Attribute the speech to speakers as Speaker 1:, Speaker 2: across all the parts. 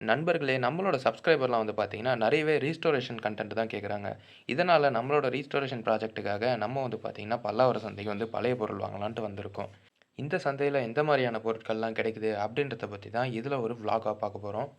Speaker 1: நண்பர்களே, நம்மளோட சப்ஸ்கிரைபர்லாம் வந்து பார்த்தீங்கன்னா, நெறையவே ரீஸ்டோரேஷன் கன்டென்ட் தான் கேட்குறாங்க. இதனால நம்மளோட ரீஸ்டோரேஷன் ப்ராஜெக்ட்டுக்காக நம்ம வந்து பார்த்தீங்கன்னா, பல்லாவரம் சந்தைக்கு வந்து பழைய பொருள் வாங்கலான்ட்டு வந்திருக்கோம். இந்த சந்தையில எந்த மாரியான பொருட்கள்லாம் கிடைக்குது அப்படின்றத பத்தி தான் இதில ஒரு விளாகா பார்க்க போறோம்.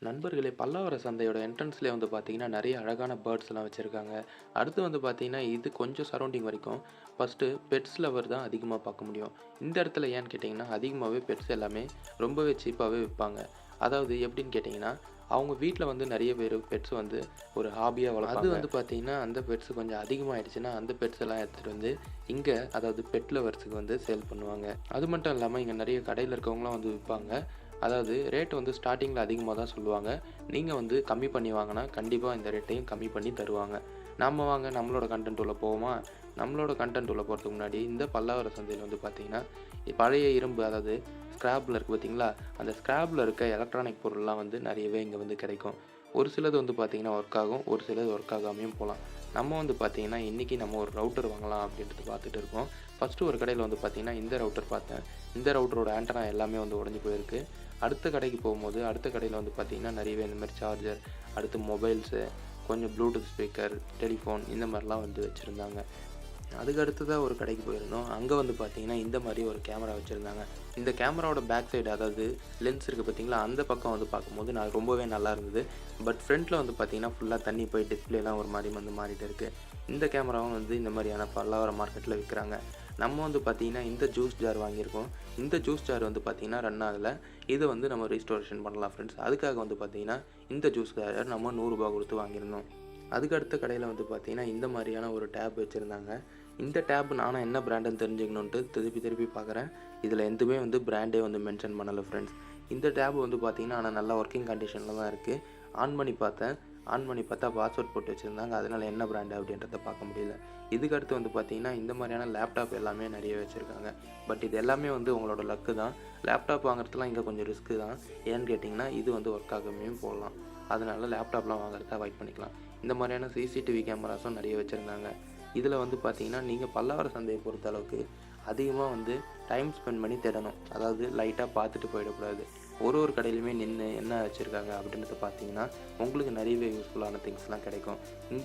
Speaker 1: நண்பர்களே, பல்லாவரம் சந்தையோட என்ட்ரன்ஸ்லயே வந்து பார்த்தீங்கன்னா, நெறைய அழகான பேர்ட்ஸ்லாம் வச்சிருக்காங்க. அடுத்து வந்து பார்த்தீங்கன்னா, இது கொஞ்சம் சரவுண்டிங் வரைக்கும் ஃபர்ஸ்ட்டு பெட்ஸ் லவர் தான் அதிகமா பார்க்க முடியும். இந்த இடத்துல ஏன்னு கேட்டிங்கன்னா, அதிகமாவே பெட்ஸ் எல்லாமே ரொம்பவே சீப்பாவே விப்பாங்க. அதாவது எப்படின்னு கேட்டிங்கன்னா, அவங்க வீட்ல வந்து நெறைய பேரு பெட்ஸ் வந்து ஒரு ஹாபியா வளர்ப்பாங்க. அது வந்து பார்த்தீங்கன்னா, அந்த பெட்ஸ் கொஞ்சம் அதிகமாயிடுச்சுன்னா, அந்த பெட்ஸ் எல்லாம் எடுத்துட்டு வந்து இங்க அதாவது பெட் லவர்ஸுக்கு வந்து சேல் பண்ணுவாங்க. அது மட்டும் இல்லாம இங்க நெறைய கடையில இருக்கவங்கலாம் வந்து விப்பாங்க. அதாவது ரேட் வந்து ஸ்டார்ட்டிங்கில அதிகமா தான் சொல்லுவாங்க. நீங்க வந்து கம்மி பண்ணி வாங்குனா, கண்டிப்பா இந்த ரேட்டையும் கம்மி பண்ணி தருவாங்க. நாம வாங்க நம்மளோட கன்டென்ட் உள்ள போவோமா? நம்மளோட கன்டென்ட் உள்ள போறதுக்கு முன்னாடி, இந்த பல்லாவரம் சந்தையில வந்து பார்த்தீங்கன்னா, பழைய இரும்பு அதாவது ஸ்கிராப்ல இருக்கு பார்த்தீங்களா? அந்த ஸ்கிராப்ல இருக்க எலக்ட்ரானிக் பொருள்லாம் வந்து நெறையவே இங்க வந்து கிடைக்கும். ஒரு சிலது வந்து பார்த்தீங்கன்னா ஒர்க் ஆகும். ஒரு சிலது ஒர்க் ஆகாமயும் போலாம். நம்ம வந்து பார்த்தீங்கன்னா, இன்னைக்கு நம்ம ஒரு ரவுட்டர் வாங்கலாம் அப்படின்றது பார்த்துட்டு இருக்கோம். ஃபர்ஸ்ட்டு ஒரு கடையில வந்து பார்த்தீங்கன்னா, இந்த ரவுட்டர் பார்த்தேன். இந்த ரவுட்டரோட ஆண்டனா எல்லாமே வந்து உடைஞ்சு போயிருக்கு. அடுத்த கடைக்கு போகும்போது, அடுத்த கடையில வந்து பார்த்தீங்கன்னா, நெறையவே இந்த மாரி சார்ஜர், அடுத்து மொபைல்ஸு, கொஞ்சம் ப்ளூடூத் ஸ்பீக்கர், டெலிஃபோன் இந்த மாரிலாம் வந்து வச்சிருந்தாங்க. அதுக்கு அடுத்ததா ஒரு கடைக்கு போயிருந்தோம். அங்க வந்து பார்த்தீங்கன்னா, இந்த மாரி ஒரு கேமரா வச்சிருந்தாங்க. இந்த கேமராவோட பேக் சைடு அதாவது லென்ஸ் இருக்கு பார்த்தீங்களா, அந்த பக்கம் வந்து பார்க்கும்போது ரொம்பவே நல்லா இருந்தது. பட் ஃப்ரண்ட்ல வந்து பார்த்தீங்கன்னா, ஃபுல்லா தண்ணி போய் டிஸ்ப்ளேலாம் ஒரு மாரி வந்து மாறிட்டு இருக்கு. இந்த கேமராவும் வந்து இந்த மாரியான பல்லாவரம் மார்க்கெட்ல விக்கிறாங்க. நம்ம வந்து பார்த்தீங்கன்னா, இந்த ஜூஸ் ஜார் வாங்கியிருக்கோம். இந்த ஜூஸ் ஜார் வந்து பார்த்தீங்கன்னா, ரன் ஆகல. இத வந்து நம்ம ரீஸ்டோரேஷன் பண்ணலாம் ஃப்ரெண்ட்ஸ். அதுக்காக வந்து பார்த்தீங்கன்னா, இந்த ஜூஸ் ஜார நம்ம ரூ. 100 குடுத்து வாங்கியிருந்தோம். அதுக்கு அடுத்த கடையில வந்து பார்த்தீங்கன்னா, இந்த மாரியான ஒரு டேப் வச்சிருந்தாங்க. இந்த டேப் நானும் என்ன பிராண்டுன்னு தெரிஞ்சுக்கணுன்ட்டு திருப்பி திருப்பி பார்க்குறேன். இதில எதுவுமே வந்து பிராண்டே வந்து மென்ஷன் பண்ணல ஃப்ரெண்ட்ஸ். இந்த டேப் வந்து பார்த்தீங்கன்னா, ஆனா நல்லா ஒர்க்கிங் கண்டிஷன்ல தான் இருக்கு. ஆன் பண்ணி பார்த்தேன். ஆன் பண்ணி பார்த்தா பாஸ்வேர்ட் போட்டு வச்சிருந்தாங்க. அதனால என்ன பிராண்டு அப்படின்றத பார்க்க முடியல. இதுக்கு அடுத்து வந்து பார்த்தீங்கன்னா, இந்த மாரியான லேப்டாப் எல்லாமே நெறைய வச்சிருக்காங்க. பட் இது எல்லாமே வந்து உங்களோட லக்கு தான். லேப்டாப் வாங்குறதுலாம் இங்க கொஞ்சம் ரிஸ்க்கு தான். ஏன்னு கேட்டிங்கன்னா, இது வந்து ஒர்க் ஆகாமயும் போகலாம். அதனால லேப்டாப்லாம் வாங்குறத அவாய்ட் பண்ணிக்கலாம். இந்த மாரியான சிசிடிவி கேமராஸும் நெறைய வச்சிருந்தாங்க. இதில வந்து பார்த்தீங்கன்னா, நீங்க பல்லாவரம் சந்தைய பொறுத்த அளவுக்கு அதிகமா வந்து டைம் ஸ்பெண்ட் பண்ணி தேடணும். அதாவது லைட்டா பார்த்துட்டு போயிடக்கூடாது. ஒரு கடையிலுமே நின்னு என்ன வச்சிருக்காங்க அப்படின்றத பார்த்தீங்கன்னா, உங்களுக்கு நெறையவே யூஸ்ஃபுல்லான திங்ஸ்லாம் கிடைக்கும்.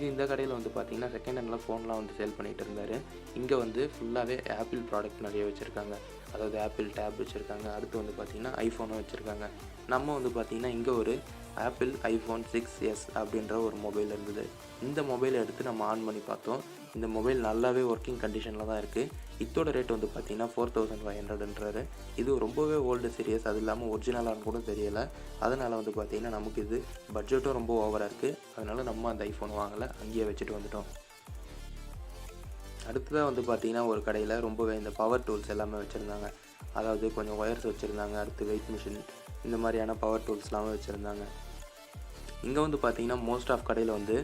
Speaker 1: இந்த கடையில வந்து பார்த்தீங்கன்னா, செகண்ட் ஹேண்ட்ல ஃபோன்லாம் வந்து சேல் பண்ணிட்டு இருந்தாரு. இங்க வந்து ஃபுல்லாவே ஆப்பிள் ப்ராடக்ட் நெறைய வச்சிருக்காங்க. அதாவது ஆப்பிள் டேப் வச்சிருக்காங்க. அடுத்து வந்து பார்த்தீங்கன்னா, ஐஃபோனும் வச்சிருக்காங்க. நம்ம வந்து பார்த்தீங்கன்னா, இங்க ஒரு ஆப்பிள் ஐஃபோன் 6s அப்படின்ற ஒரு மொபைல் இருந்தது. இந்த மொபைல எடுத்து நம்ம ஆன் பண்ணி பார்த்தோம். இந்த மொபைல் நல்லாவே ஒர்க்கிங் கண்டிஷன்ல தான் இருக்கு. இதோட ரேட் வந்து பார்த்தீங்கன்னா 4500ன்றாரு. இது ரொம்பவே ஓல்டு சீரிஸ். அது இல்லாம ஒரிஜினலான்னு கூட தெரியல. அதனால வந்து பார்த்தீங்கன்னா, நமக்கு இது பட்ஜெட்டும் ரொம்ப ஓவரா இருக்கு. அதனால நம்ம அந்த ஐஃபோன் வாங்கல. அங்கேயே வச்சுட்டு வந்துட்டோம். அடுத்ததா வந்து பார்த்தீங்கன்னா, ஒரு கடையில ரொம்பவே இந்த பவர் டூல்ஸ் எல்லாமே வச்சிருந்தாங்க. அதாவது கொஞ்சம் ஒயர்ஸ் வச்சிருந்தாங்க. அடுத்து வெயிட் மிஷின் இந்த மாரியான பவர் டூல்ஸ்லாமே வச்சிருந்தாங்க. இங்க வந்து பார்த்தீங்கன்னா, மோஸ்ட் ஆஃப் கடையில வந்து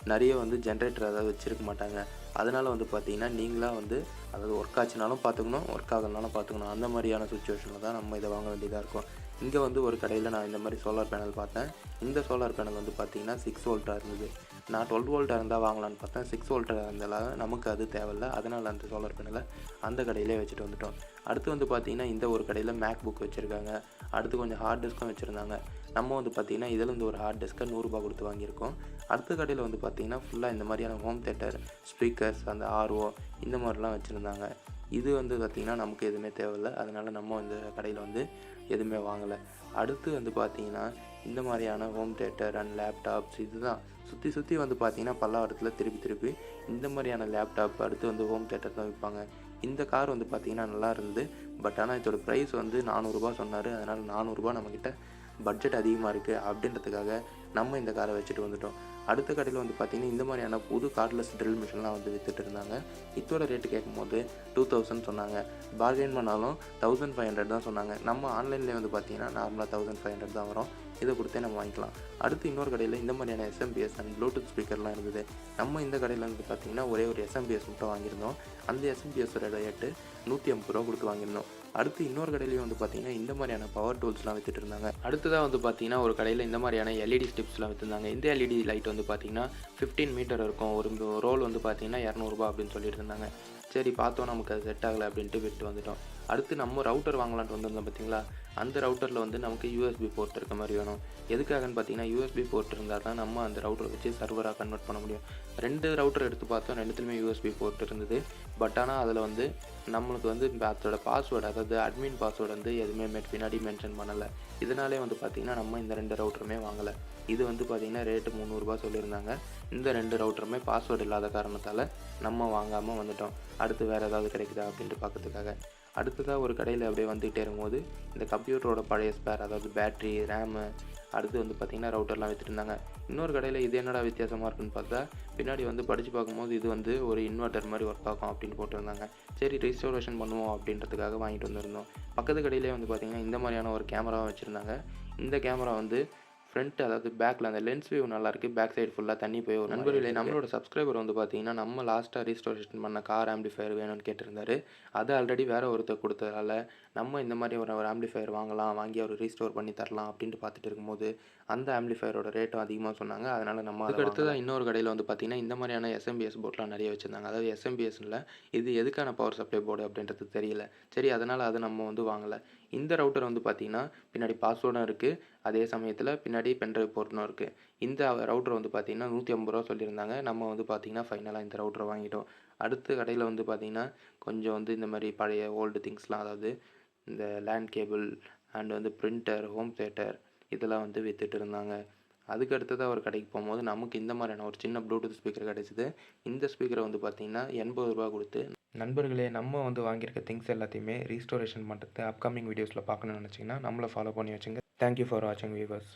Speaker 1: நெறைய வந்து ஜெனரேட்டர் அதாவது வச்சிருக்க மாட்டாங்க. அதனால வந்து பார்த்தீங்கன்னா, நீங்களா வந்து அதாவது ஒர்க் ஆச்சுனாலும் பார்த்துக்கணும், ஒர்க் ஆகலனாலும் பார்த்துக்கணும். அந்த மாரியான சிச்சுவேஷன்ல தான் நம்ம இத வாங்க வேண்டியதா இருக்கும். இங்க வந்து ஒரு கடையில நான் இந்த மாரி சோலார் பேனல் பார்த்தேன். இந்த சோலார் பேனல் வந்து பார்த்தீங்கன்னா, 6 வோல்ட்டா இருந்தது. நான் 12 வோல்ட்டா இருந்தா வாங்கலான்னு பார்த்தேன். 6 வோல்ட்டா இருந்ததால நமக்கு அது தேவையில்ல. அதனால அந்த சோலார் பேனல அந்த கடையிலே வச்சுட்டு வந்துட்டோம். அடுத்து வந்து பார்த்தீங்கன்னா, இந்த ஒரு கடையில மேக் புக் வச்சிருக்காங்க. அடுத்து கொஞ்சம் ஹார்ட் டிஸ்க்கும் வச்சிருந்தாங்க. நம்ம வந்து பார்த்தீங்கன்னா, இதிலேருந்து ஒரு ஹார்ட் டிஸ்க்க ரூ. 100 குடுத்து வாங்கியிருக்கோம். அடுத்த கடையில வந்து பார்த்தீங்கன்னா, ஃபுல்லா இந்த மாரியான ஹோம் தியேட்டர், ஸ்பீக்கர்ஸ், அந்த ஆர்ஓ இந்த மாரிலாம் வச்சிருந்தாங்க. இது வந்து பார்த்தீங்கன்னா, நமக்கு எதுவுமே தேவையில்ல. அதனால நம்ம இந்த கடையில வந்து எதுவுமே வாங்கல. அடுத்து வந்து பார்த்தீங்கன்னா, இந்த மாரியான ஹோம் தியேட்டர் அண்ட் லேப்டாப்ஸ் இதுதான் சுத்தி சுத்தி வந்து பார்த்தீங்கன்னா, பல்லாவரத்தில திருப்பி திருப்பி இந்த மாரியான லேப்டாப் அடுத்து வந்து ஹோம் தியேட்டர் தான் விப்பாங்க. இந்த கார் வந்து பார்த்தீங்கன்னா, நல்லா இருந்தது. பட் ஆனா இதோட பிரைஸ் வந்து ரூ. 400 சொன்னாரு. அதனால ரூ. 400 நம்மகிட்ட பட்ஜெட் அதிகமா இருக்கு அப்படின்றதுக்காக நம்ம இந்த கார வச்சுட்டு வந்துட்டோம். அடுத்த கடையில வந்து பார்த்தீங்கன்னா, இந்த மாரியான புது கார்ட்லெஸ் ட்ரில் மிஷின்லாம் வந்து வித்துட்டு இருந்தாங்க. இதோட ரேட் கேட்கும்போது 2000 சொன்னாங்க. பார்கெயின் பண்ணாலும் 1500 தான் சொன்னாங்க. நம்ம ஆன்லைன்லேயே வந்து பார்த்தீங்கன்னா, நார்மலா 1500 தான் வரும். இத குடுத்தே நம்ம வாங்கிக்கலாம். அடுத்து இன்னொரு கடையில இந்த மாரியான எஸ்எம்பிஎஸ் அண்ட் ப்ளூடூத் ஸ்பீக்கர்லாம் இருந்தது. நம்ம இந்த கடையில வந்து பார்த்தீங்கன்னா, ஒரே ஒரு எஸ்எம்பிஎஸ் மட்டும் வாங்கியிருந்தோம். அந்த எஸ்எம்பிஎஸோட ரேட்டு ரூ. 150 குடுத்து வாங்கியிருந்தோம். அடுத்து இன்னொரு கடையிலையும் வந்து பார்த்தீங்கன்னா இந்த மாதிரியான பவர் டூல்ஸ்லாம் வித்துட்டு இருந்தாங்க. அடுத்ததாக வந்து பார்த்தீங்கன்னா ஒரு கடையில் இந்த மாதிரியான எல்இடி ஸ்ட்ரிப்ஸ்லாம் விற்றுருந்தாங்க. இந்த எல்இடி லைட் வந்து பார்த்தீங்கன்னா 15 மீட்டர் இருக்கும். ஒரு ரோல் வந்து பார்த்தீங்கன்னா ரூ. 200 அப்படின்னு சொல்லிட்டு இருந்தாங்க. சரி பார்த்தோம், நமக்கு அது செட் ஆகலை அப்படின்ட்டு விட்டு வந்துட்டோம். அடுத்து நம்ம ரவுட்டர் வாங்கலான்ட்டு வந்திருந்தோம் பார்த்தீங்களா, அந்த ரவுட்டரில் வந்து நமக்கு யூஎஸ்பி போர்ட் இருக்க மாதிரி வேணும். எதுக்காகன்னு பார்த்தீங்கன்னா யூஎஸ்பி போர்ட் இருந்தால் தான் நம்ம அந்த ரவுட்டரை வச்சு சர்வராக கன்வெர்ட் பண்ண முடியும். 2 ரவுட்டர் எடுத்து பார்த்தோம், 2த்துலையுமே யூஎஸ்பி போர்ட் இருந்தது. பட் ஆனால் அதில் வந்து நம்மளுக்கு வந்து அதோட பாஸ்வேர்டு, அதாவது அட்மின் பாஸ்வேர்டு வந்து எதுவுமே பின்னாடி மென்ஷன் பண்ணலை. இதனாலே வந்து பார்த்திங்கன்னா நம்ம இந்த 2 ரவுட்டருமே வாங்கலை. இது வந்து பார்த்திங்கன்னா ரேட்டு ரூ. 300 சொல்லியிருந்தாங்க. இந்த 2 ரவுட்டருமே பாஸ்வேர்டு இல்லாத காரணத்தால் நம்ம வாங்காமல் வந்துட்டோம். அடுத்து வேறு ஏதாவது கிடைக்குதா அப்படின்ட்டு பார்க்கறதுக்காக. அடுத்ததாக ஒரு கடையில் அப்படியே வந்துகிட்டே இருக்கும்போது இந்த கம்ப்யூட்டரோட பழைய ஸ்பேர், அதாவது பேட்ரி, ரேமு, அடுத்து வந்து பார்த்திங்கன்னா ரவுட்டர்லாம் வித்துட்டு இருந்தாங்க. இன்னொரு கடையில் இது என்னடா வித்தியாசமாக இருக்குன்னு பார்த்தா, பின்னாடி வந்து படித்து பார்க்கும்போது இது வந்து ஒரு இன்வெர்ட்டர் மாதிரி ஒர்க் ஆகும் அப்படின்னு போட்டிருந்தாங்க. சரி ரிஸ்டோரேஷன் பண்ணுவோம் அப்படின்றதுக்காக வாங்கிட்டு வந்திருந்தோம். பக்கத்து கடையிலே வந்து பார்த்திங்கன்னா இந்த மாதிரியான ஒரு கேமராவும் வச்சுருந்தாங்க. இந்த கேமரா வந்து ஃப்ரண்ட், அதாவது பேக்கில் அந்த லென்ஸ் வியூ நல்லாயிருக்கு. பேக் சைடு ஃபுல்லாக தண்ணி போய் ஒரு நண்பர்களே, நம்மளோட சப்ஸ்கிரைபர் வந்து பார்த்தீங்கன்னா நம்ம லாஸ்ட்டாக ரீஸ்டோரேஷன் பண்ண கார் ஆம்பிளிஃபையர் வேணும்னு கேட்டிருந்தாரு. அது ஆல்ரெடி வேறு ஒருத்தர் கொடுத்ததால நம்ம இந்த மாதிரி ஒரு ஆம்பிளிஃபையர் வாங்கலாம், வாங்கி அவர் ரீஸ்டோர் பண்ணி தரலாம் அப்படின்ட்டு பார்த்துட்டு இருக்கும்போது அந்த ஆம்பிளிஃபையரோட ரேட்டும் அதிகமாக சொன்னாங்க. அதனால் நம்ம அதுக்கு அடுத்ததாக இன்னொரு கடையில் வந்து பார்த்திங்கன்னா இந்த மாதிரியான எஸ்எம்பிஎஸ் போர்ட்லாம் நிறைய வச்சுருந்தாங்க. அதாவது எஸ்எம்பிஎஸ்னில் இது எதுக்கான பவர் சப்ளை போர்டு அப்படின்றது தெரியல. சரி அதனால் அதை நம்ம வந்து வாங்கலை. இந்த ரவுட்டர் வந்து பார்த்திங்கன்னா பின்னாடி பாஸ்வேர்டும் இருக்குது, அதே சமயத்தில் பின்னாடி பென்ட்ரைவ் போர்ட்டும் இருக்குது. இந்த ரவுட்டர் வந்து பார்த்திங்கன்னா ரூ. 150 சொல்லியிருந்தாங்க. நம்ம வந்து பார்த்திங்கன்னா ஃபைனலாக இந்த ரவுட்டரை வாங்கிட்டோம். அடுத்த கடையில் வந்து பார்த்திங்கன்னா கொஞ்சம் வந்து இந்த மாதிரி பழைய ஓல்டு திங்ஸ்லாம், அதாவது இந்த லேண்ட் கேபிள் அண்ட் வந்து பிரிண்டர், ஹோம் தியேட்டர் இதெல்லாம் வந்து விற்றுட்டு இருந்தாங்க. அதுக்கு அடுத்ததாக ஒரு கடைக்கு போகும்போது நமக்கு இந்த மாதிரியான ஒரு சின்ன ப்ளூடூத் ஸ்பீக்கர் கிடச்சிது. இந்த ஸ்பீக்கரை வந்து பார்த்திங்கன்னா ரூ. 80 கொடுத்து. நண்பர்களே, நம்ம வந்து வாங்கியிருக்க திங்ஸ் எல்லாத்தையுமே ரீஸ்டோரேஷன் பண்ணுறது அப்கமிங் வீடியோஸில் பார்க்கணும்னு நினச்சிங்கன்னா நம்மளை ஃபாலோ பண்ணி வச்சுங்க. தேங்க்யூ ஃபார் வாட்சிங் வியூவர்ஸ்.